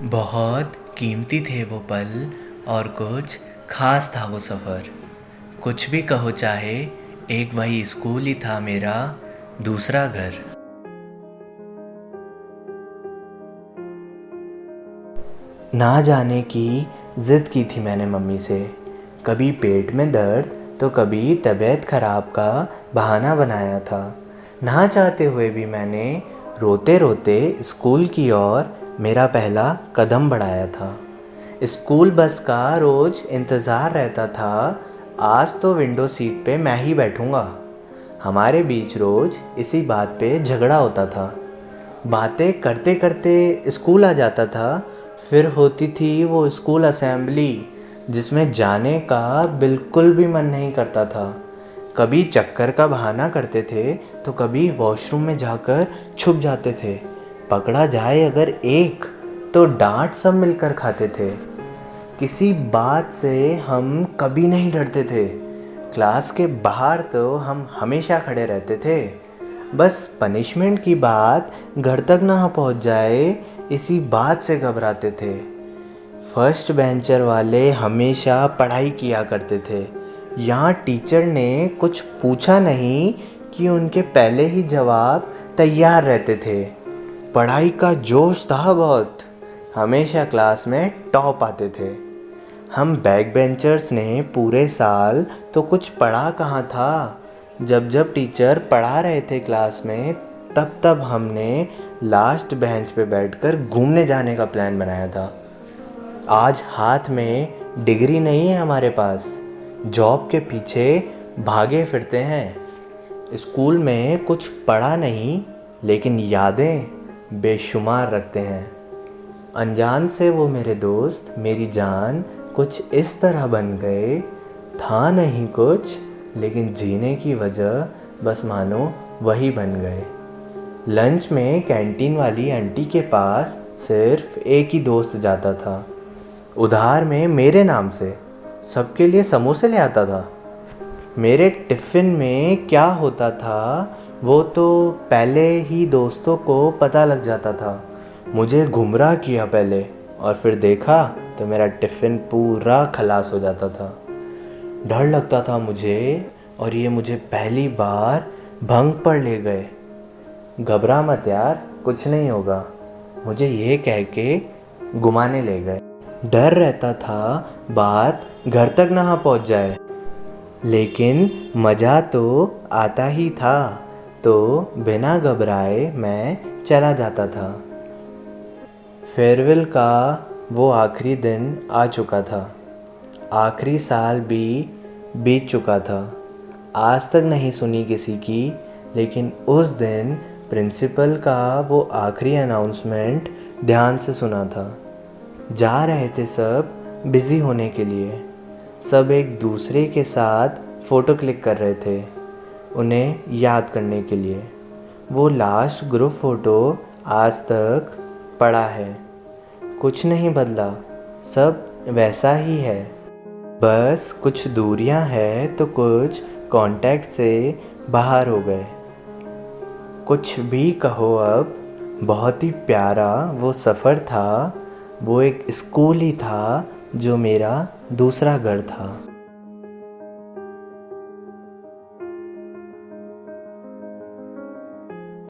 बहुत कीमती थे वो पल और कुछ खास था वो सफ़र। कुछ भी कहो चाहे, एक वही स्कूल ही था मेरा दूसरा घर। ना जाने की ज़िद की थी मैंने मम्मी से, कभी पेट में दर्द तो कभी तबीयत ख़राब का बहाना बनाया था। ना चाहते हुए भी मैंने रोते रोते स्कूल की ओर मेरा पहला कदम बढ़ाया था। स्कूल बस का रोज़ इंतज़ार रहता था, आज तो विंडो सीट पे मैं ही बैठूँगा। हमारे बीच रोज़ इसी बात पे झगड़ा होता था। बातें करते करते स्कूल आ जाता था। फिर होती थी वो स्कूल असेंबली, जिसमें जाने का बिल्कुल भी मन नहीं करता था। कभी चक्कर का बहाना करते थे तो कभी वॉशरूम में जाकर छुप जाते थे। पकड़ा जाए अगर एक तो डांट सब मिलकर खाते थे। किसी बात से हम कभी नहीं डरते थे। क्लास के बाहर तो हम हमेशा खड़े रहते थे। बस पनिशमेंट की बात घर तक ना पहुंच जाए, इसी बात से घबराते थे। फर्स्ट बेंचर वाले हमेशा पढ़ाई किया करते थे। यहाँ टीचर ने कुछ पूछा नहीं कि उनके पहले ही जवाब तैयार रहते थे। पढ़ाई का जोश था बहुत, हमेशा क्लास में टॉप आते थे। हम बैक बेंचर्स ने पूरे साल तो कुछ पढ़ा कहाँ था। जब जब टीचर पढ़ा रहे थे क्लास में, तब तब हमने लास्ट बेंच पे बैठकर घूमने जाने का प्लान बनाया था। आज हाथ में डिग्री नहीं है हमारे पास, जॉब के पीछे भागे फिरते हैं। स्कूल में कुछ पढ़ा नहीं, लेकिन यादें बेशुमार रखते हैं। अनजान से वो मेरे दोस्त मेरी जान कुछ इस तरह बन गए, था नहीं कुछ लेकिन जीने की वजह बस मानो वही बन गए। लंच में कैंटीन वाली आंटी के पास सिर्फ एक ही दोस्त जाता था। उधार में मेरे नाम से सबके लिए समोसे ले आता था। मेरे टिफ़िन में क्या होता था वो तो पहले ही दोस्तों को पता लग जाता था। मुझे गुमराह किया पहले, और फिर देखा तो मेरा टिफ़िन पूरा खलास हो जाता था। डर लगता था मुझे, और ये मुझे पहली बार भंग पर ले गए। घबरा मत यार, कुछ नहीं होगा, मुझे ये कह के घुमाने ले गए। डर रहता था बात घर तक ना पहुंच जाए, लेकिन मज़ा तो आता ही था, तो बिना घबराए मैं चला जाता था। फेयरवेल का वो आखिरी दिन आ चुका था। आखिरी साल भी बीत चुका था। आज तक नहीं सुनी किसी की, लेकिन उस दिन प्रिंसिपल का वो आखिरी अनाउंसमेंट ध्यान से सुना था। जा रहे थे सब बिज़ी होने के लिए। सब एक दूसरे के साथ फ़ोटो क्लिक कर रहे थे, उन्हें याद करने के लिए। वो लास्ट ग्रुप फ़ोटो आज तक पड़ा है। कुछ नहीं बदला, सब वैसा ही है। बस कुछ दूरियां हैं तो कुछ कांटेक्ट से बाहर हो गए। कुछ भी कहो, अब बहुत ही प्यारा वो सफ़र था। वो एक स्कूल ही था जो मेरा दूसरा घर था।